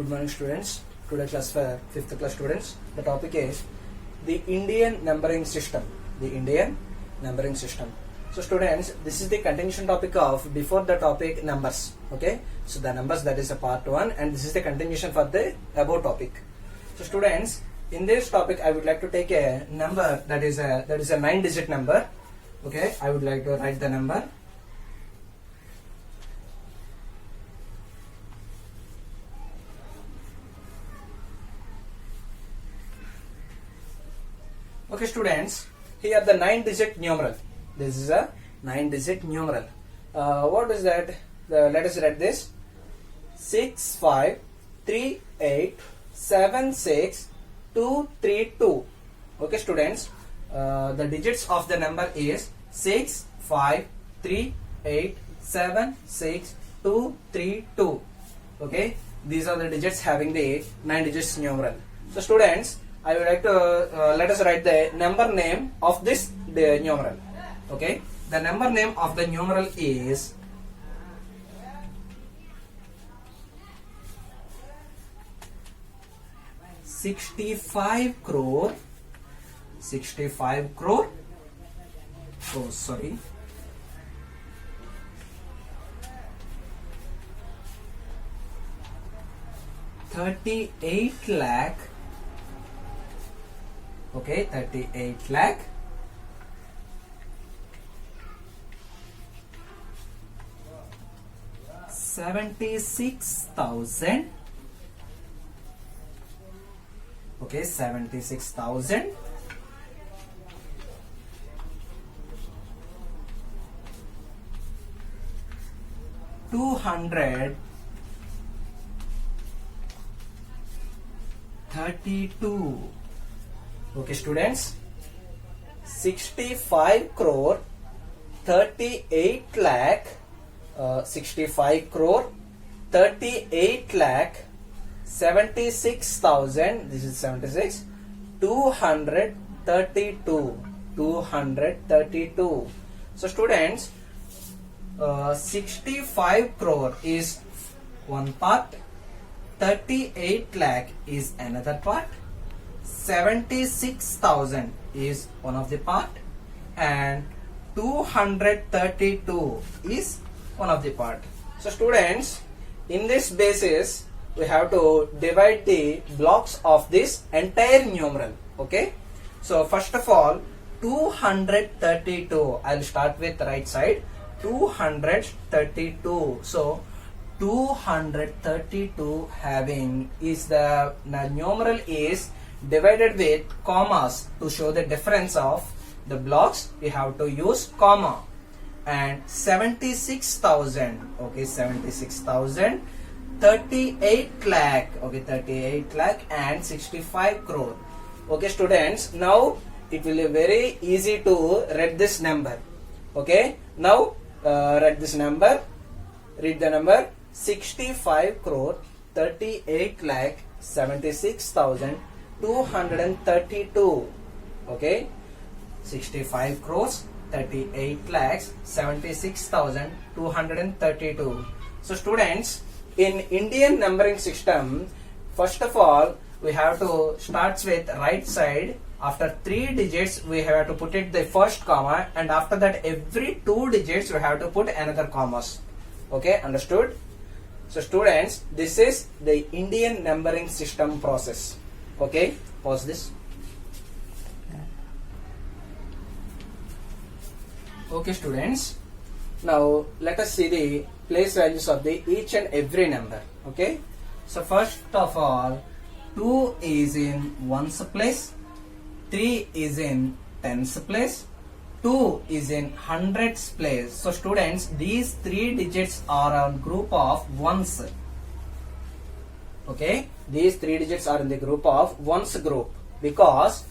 Good morning, students. Today class for 5th class students. The topic is the Indian numbering system. The Indian numbering system. So students, this is the continuation topic of before the topic numbers. Okay. So the numbers, that is a part 1, and this is the continuation for the above topic. So students, in this topic I would like to take a number that is a 9-digit number. Okay. I would like to write the number. Okay students, here the 9-digit numeral. This is a 9-digit numeral. What is that? Let us write this: 653876232. Okay students, the digits of the number is 653876232. Okay, these are the digits having the 9 digits numeral. So students, I would like to let us write the number name of the numeral. Okay, the number name of the numeral is 65 crore. 65 crore. Oh, sorry. $38 lakh. Okay, 38 lakh. $76,000. Okay, 76,000. $232. Okay students, 65 crore 38 lakh 65 crore 38 lakh 76,000, this is 76, 232. So students, 65 crore is one part, 38 lakh is another part, 76,000 is one of the part, and 232 is one of the part. So students, in this basis we have to divide the blocks of this entire numeral. Okay, so first of all, 232, I'll start with right side. 232. So 232 having is the numeral is divided with commas. To show the difference of the blocks, we have to use comma. And 76,000, okay, 76,000, 38 lakh, okay, 38 lakh and 65 crore. Okay students, now it will be very easy to read this number. Okay, now read this number. Read the number: 65 crore 38 lakh 76,232. Okay, 65 crores 38 lakhs 76,232. So students, in Indian numbering system, first of all we have to start with right side. After 3 digits we have to put it the first comma, and after that every 2 digits we have to put another commas. Okay, understood? So students, this is the Indian numbering system process. Okay, pause this. Okay students, now let us see the place values of the each and every number. Okay, so first of all, 2 is in ones place, 3 is in tens place, 2 is in hundreds place. So students, these 3 digits are on group of ones. Okay, these 3 digits are in the group of ones group, because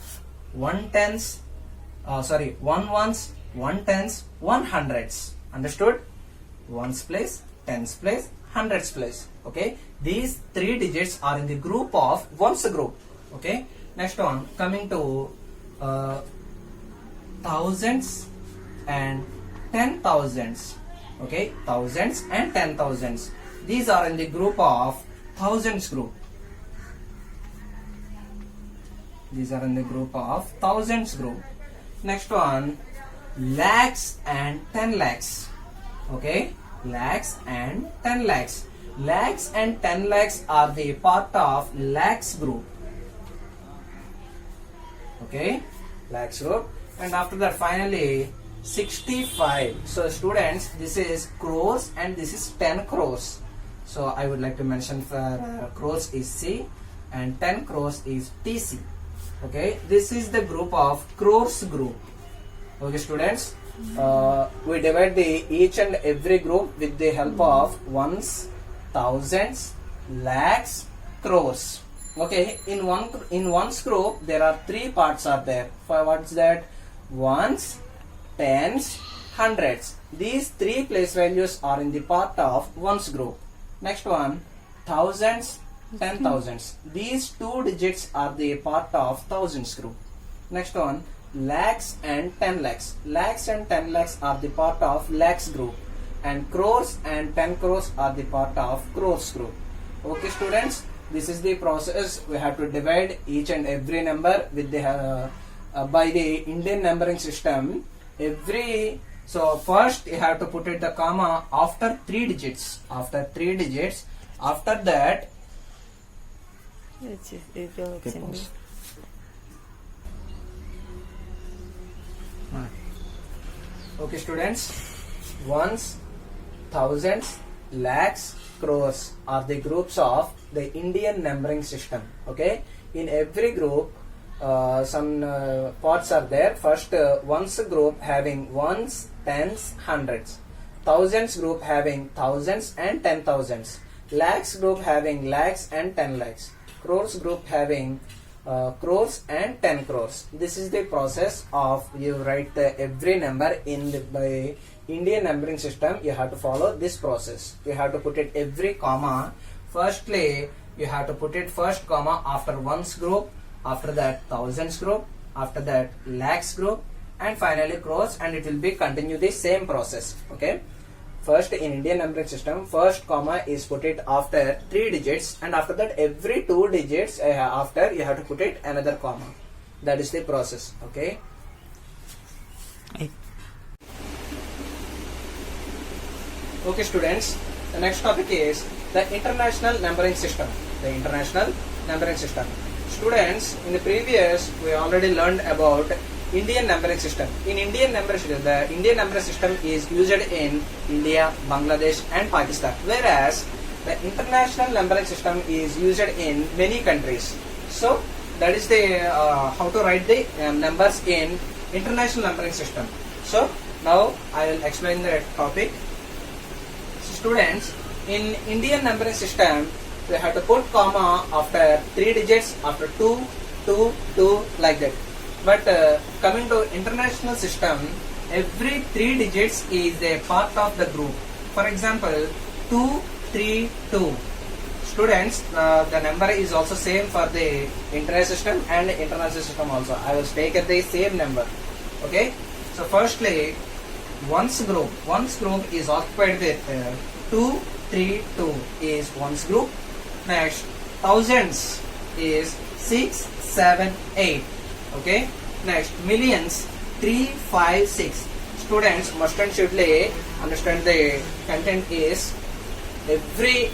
1 ones, 1 tens, 1 hundreds. Understood? Ones place, tens place, hundreds place. Okay, these 3 digits are in the group of ones group. Okay, next one, coming to thousands and 10,000s. Okay, thousands and 10,000s. These are in the group of thousands group. These are in the group of thousands group. Next one, lakhs and 10 lakhs. Okay, lakhs and 10 lakhs. Lakhs and 10 lakhs are the part of lakhs group. Okay, lakhs group. And after that, finally 65. So students, this is crores and this is 10 crores. So I would like to mention for crores is C and 10 crores is TC. Okay, this is the group of crores group. Okay students, we divide the each and every group with the help of ones, thousands, lakhs, crores. Okay, in ones group there are three parts are there. For what's that? Ones, tens, hundreds. These three place values are in the part of ones group. Next one, thousands, 10,000s. These two digits are the part of thousands group. Next one, lakhs and 10 lakhs. Lakhs and 10 lakhs are the part of lakhs group. And crores and 10 crores are the part of crores group. Okay students, this is the process. We have to divide each and every number with the by the Indian numbering system. So first you have to put it the comma after 3 digits. After 3 digits. After that, okay students, ones, thousands, lakhs, crores are the groups of the Indian numbering system. Okay, in every group some parts are there. First, ones group having ones, tens, hundreds. Thousands group having thousands and 10,000s. Lakhs group having lakhs and 10 lakhs. Crores group having crores and 10 crores. This is the process of you write the every number in the by Indian numbering system. You have to follow this process. You have to put it every comma. Firstly, you have to put it first comma after ones group, after that thousands group, after that lakhs group, and finally crores, and it will be continue the same process. Okay. First, in Indian numbering system, first comma is put it after 3 digits, and after that every 2 digits after you have to put it another comma. That is the process. Okay. Okay students, the next topic is the international numbering system. The international numbering system. Students, in the previous we already learned about Indian numbering system. In Indian numbering system, the Indian numbering system is used in India, Bangladesh and Pakistan, whereas the international numbering system is used in many countries. So that is the how to write the numbers in international numbering system. So now I will explain the topic. So students, in Indian numbering system, we have to put comma after 3 digits, after 2, 2, 2 like that. But coming to international system, every 3 digits is a part of the group. For example, 2, 3, 2. Students, the number is also same for the international system and international system also. I will take the same number. Okay. So firstly, ones group is occupied with 2, 3, 2 is ones group. Next, thousands is 6, 7, 8. Okay. Next, millions 3, 5, 6. Students must and should understand the content is every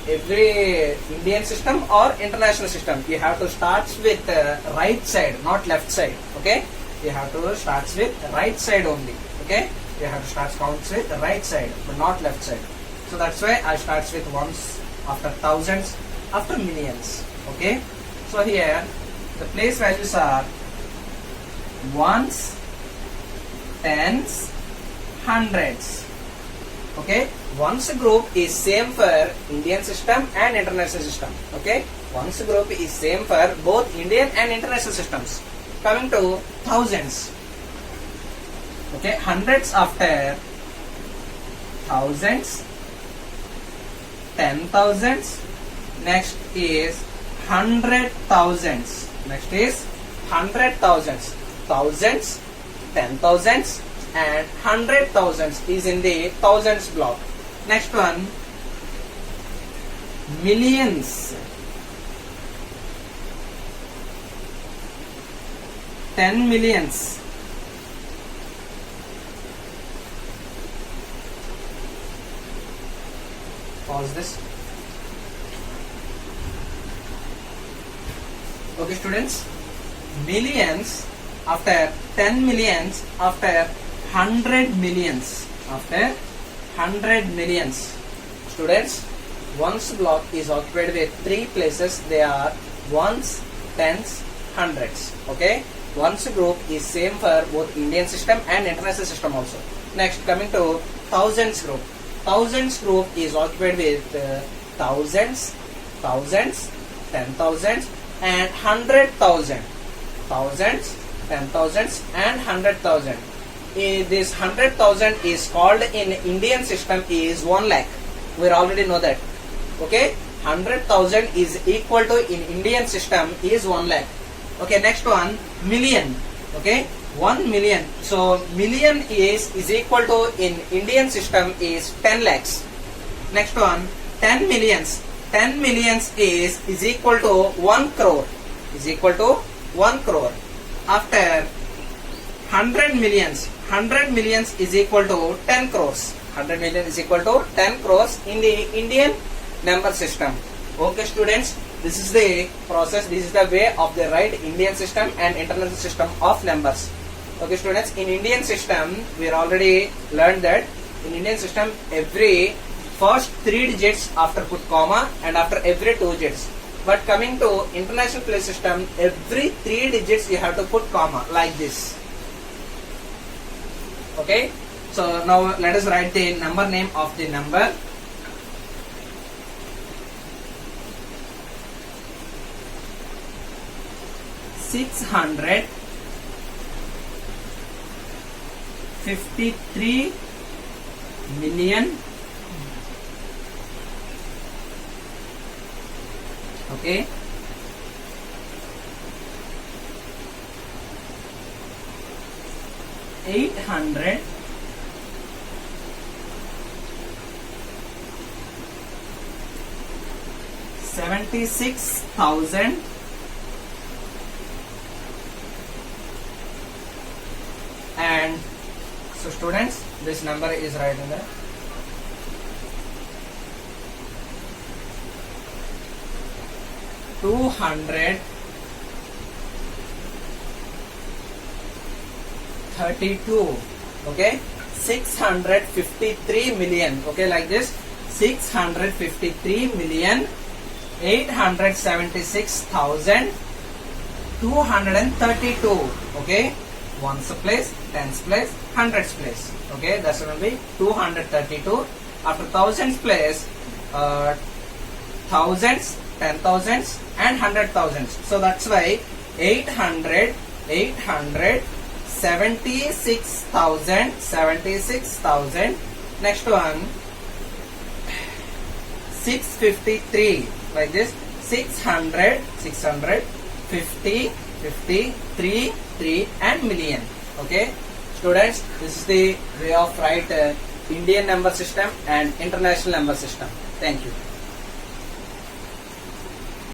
Indian system or international system. You have to start with right side, not left side. Okay. You have to start with right side only. Okay. You have to start counts with right side, but not left side. So that's why I start with ones, after thousands, after millions. Okay. So here the place values are ones, tens, hundreds. Okay. Ones group is same for Indian system and international system. Okay. Ones group is same for both Indian and international systems. Coming to thousands. Okay. Hundreds after thousands, 10,000s. Next is 100,000s. Next is 100,000s. Thousands, 10,000s and 100,000s is in the thousands block. Next one, millions. 10 millions. Pause this. Okay, students. Millions after 10 millions after 100 millions after 100 millions. Students, ones block is occupied with three places. They are ones, tens, hundreds. Okay, ones group is same for both Indian system and international system also. Next, coming to thousands group. Thousands group is occupied with thousands, thousands, 10,000s and 100,000. Thousands, 10,000s and 100,000. This 100,000 is called in Indian system is 1 lakh. We already know that. Okay, 100,000 is equal to in Indian system is 1 lakh. Okay, next one, million. Okay, 1 million. So million is equal to in Indian system is 10 lakhs. Next one, 10 millions. 10 millions is equal to 1 crore. Is equal to 1 crore. After 100 millions. 100 millions is equal to 10 crores. 100 million is equal to 10 crores in the Indian number system. Okay, students, this is the process. This is the way of the right Indian system and international system of numbers. Okay, students, in Indian system we already learned that in Indian system every first 3 digits after put comma and after every 2 digits. But coming to international place system, every 3 digits you have to put comma like this. Okay, so now let us write the number name of the number. $653 million. Okay, $876,000 and so students, this number is right in there. $232. Okay, 653 million. Okay, like this, 653 million 876,232. Okay, ones place, tens place, hundreds place. Okay, that's going to be 232. After thousands place, thousands, 10,000s and 100,000s. So that's why 76,000. Next one, 653 like this, 650, 53, 3 and million. Okay, students, this is the way of write Indian number system and international number system. Thank you.